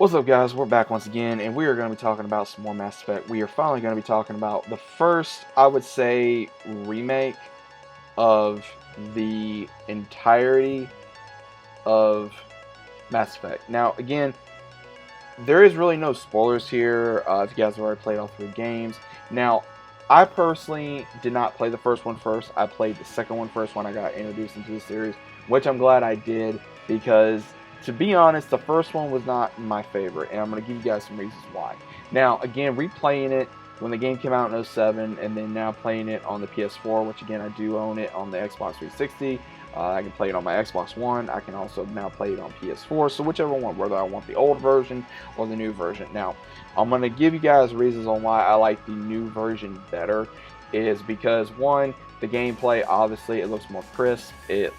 What's up, guys? We're back once again, and we are going to be talking about some more Mass Effect. We are finally going to be talking about the first, I would say, remake of the entirety of Mass Effect. Now, again, there is really no spoilers here if you guys have already played all three games. Now, I personally did not play the first one first. I played the second one first when I got introduced into the series, which I'm glad I did because, to be honest, the first one was not my favorite, and I'm going to give you guys some reasons why. Now, again, replaying it when the game came out in '07, and then now playing it on the PS4, which again, I do own it on the Xbox 360. I can play it on my Xbox One. I can also now play it on PS4. So whichever one, whether I want the old version or the new version. Now, I'm going to give you guys reasons on why I like the new version better. Is because one, the gameplay, obviously, it looks more crisp. It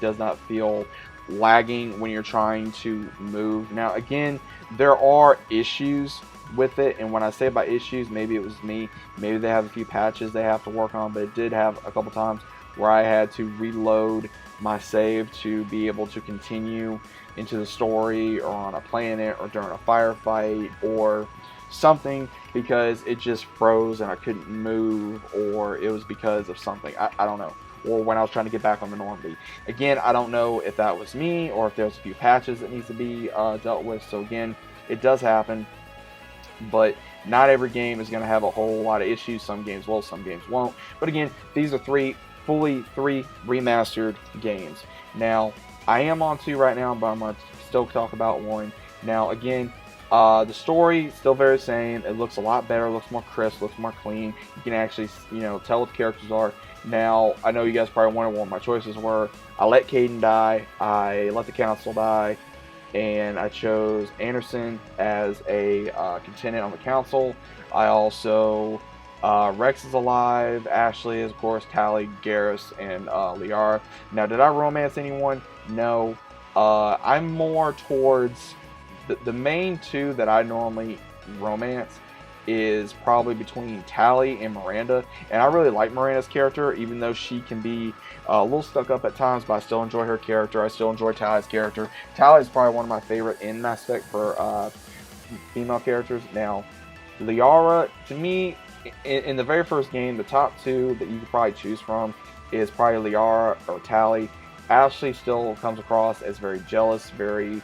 does not feel lagging when you're trying to move. Now, again, there are issues with it, and when I say by issues, maybe it was me, maybe they have a few patches they have to work on, but it did have a couple times where I had to reload my save to be able to continue into the story or on a planet or during a firefight or something because it just froze and I couldn't move, or it was because of something. I don't know. Or when I was trying to get back on the Normandy. Again, I don't know if that was me or if there's a few patches that needs to be dealt with. So again, it does happen, but not every game is going to have a whole lot of issues. Some games will, some games won't. But again, these are three remastered games. Now, I am on two right now, but I'm going to still talk about one. Now, again, the story still very same. It looks a lot better, looks more crisp, looks more clean. You can actually, tell what the characters are. Now, I know you guys probably wonder what my choices were. I let Caden die. I let the council die. And I chose Anderson as a contingent on the council. I also Rex is alive. Ashley is, of course, Tally, Garrus, and Liara. Now, did I romance anyone? No. I'm more towards the main two that I normally romance is probably between Tally and Miranda. And I really like Miranda's character, even though she can be a little stuck up at times, but I still enjoy her character. I still enjoy Tally's character. Tally is probably one of my favorite in Mass Effect for female characters. Now, Liara, to me, in the very first game, the top two that you could probably choose from is probably Liara or Tally. Ashley still comes across as very jealous, very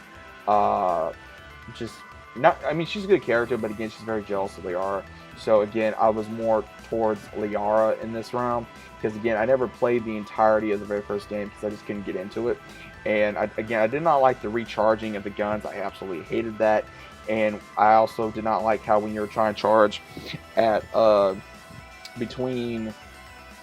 just not. I mean, she's a good character, but again, she's very jealous of Liara. So again, I was more towards Liara in this round because again, I never played the entirety of the very first game because I just couldn't get into it. And I did not like the recharging of the guns. I absolutely hated that. And I also did not like how when you were trying to charge at between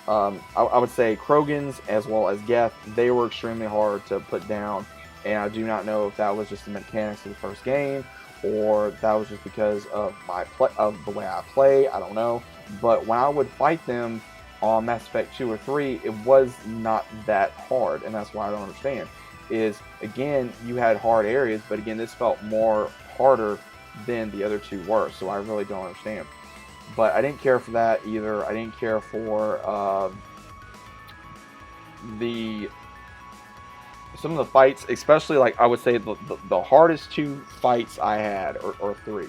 I would say Krogans as well as Geth, they were extremely hard to put down. And I do not know if that was just the mechanics of the first game or that was just because of the way I play. I don't know. But when I would fight them on Mass Effect 2 or 3, it was not that hard, and that's why I don't understand. Is again, you had hard areas, but again, this felt more harder than the other two were, so I really don't understand. But I didn't care for that either. I didn't care for some of the fights, especially like I would say the hardest two fights I had, or three,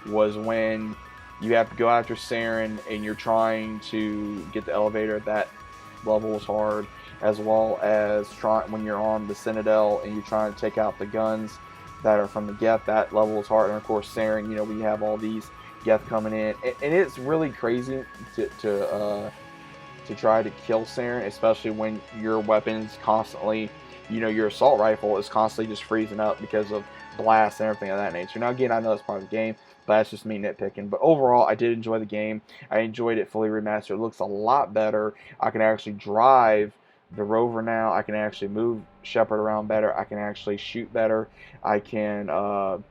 was when you have to go after Saren and you're trying to get the elevator. That level was hard, as well as when you're on the Citadel and you're trying to take out the guns that are from the Geth. That level was hard, and of course Saren. We have all these Geth coming in, and it's really crazy to try to kill Saren, especially when your weapons constantly, your assault rifle is constantly just freezing up because of blasts and everything of that nature. Now, again, I know it's part of the game, but that's just me nitpicking. But overall, I did enjoy the game. I enjoyed it fully remastered. It looks a lot better. I can actually drive the rover now. I can actually move Shepard around better. I can actually shoot better. I can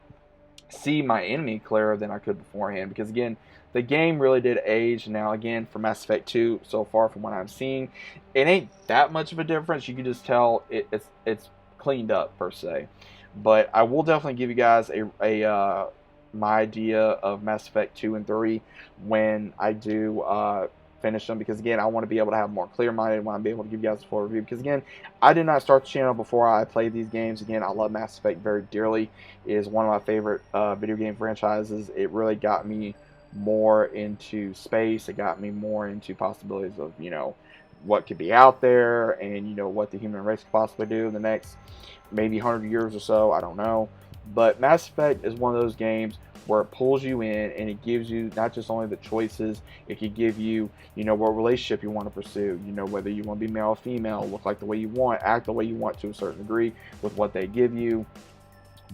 see my enemy clearer than I could beforehand, because again, the game really did age. Now again, for Mass Effect 2, so far from what I'm seeing, it ain't that much of a difference. You can just tell it's cleaned up per se. But I will definitely give you guys my idea of Mass Effect 2 and 3 when I do finish them, because again, I want to be able to have more clear-minded. I want to be able to give you guys a full review, because again, I did not start the channel before I played these games. Again, I love Mass Effect very dearly. It is one of my favorite video game franchises. It really got me more into space. It got me more into possibilities of, what could be out there, and what the human race could possibly do in the next maybe 100 years or so. I don't know. But Mass Effect is one of those games where it pulls you in, and it gives you not just only the choices, it could give you, what relationship you want to pursue, whether you want to be male or female, look like the way you want, act the way you want to a certain degree with what they give you,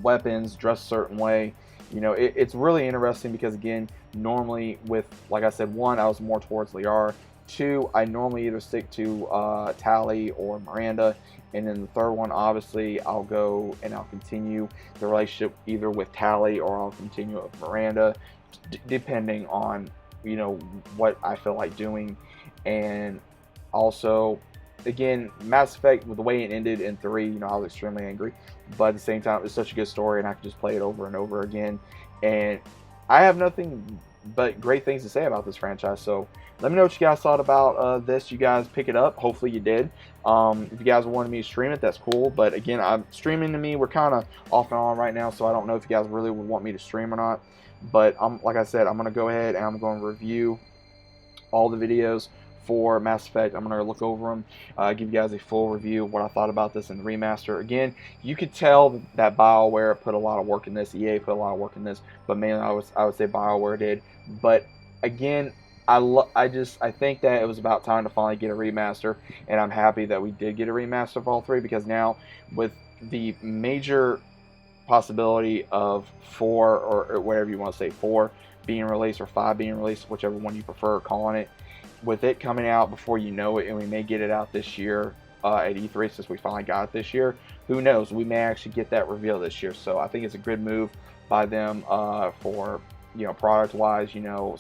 weapons, dress a certain way. It's really interesting, because again, normally with, like I said, one, I was more towards Liara. Two, I normally either stick to Tali or Miranda, and then the third one, obviously, I'll go and I'll continue the relationship either with Tali or I'll continue it with Miranda, depending on what I feel like doing. And also, again, Mass Effect, with the way it ended in 3, I was extremely angry, but at the same time, it's such a good story, and I could just play it over and over again. And I have nothing but great things to say about this franchise. So let me know what you guys thought about this. You guys pick it up. Hopefully you did. If you guys wanted me to stream it, that's cool. But again, I'm streaming to me. We're kind of off and on right now, so I don't know if you guys really would want me to stream or not. But like I said, I'm going to go ahead and I'm going to review all the videos for Mass Effect. I'm going to look over them, give you guys a full review of what I thought about this in the remaster. Again, you could tell that BioWare put a lot of work in this, EA put a lot of work in this, but mainly I would say BioWare did. But again, I think that it was about time to finally get a remaster, and I'm happy that we did get a remaster of all 3, because now with the major possibility of 4, or whatever you want to say, 4 being released or 5 being released, whichever one you prefer calling it, with it coming out before you know it, and we may get it out this year at E3, since we finally got it this year. Who knows? We may actually get that reveal this year. So I think it's a good move by them for product-wise,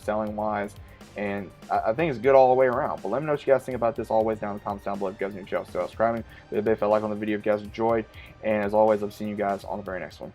selling wise, and I think it's good all the way around. But let me know what you guys think about this always down in the comments down below. If you guys need to subscribing, leave a big fat like on the video if you guys enjoyed, and as always, I've seen you guys on the very next one.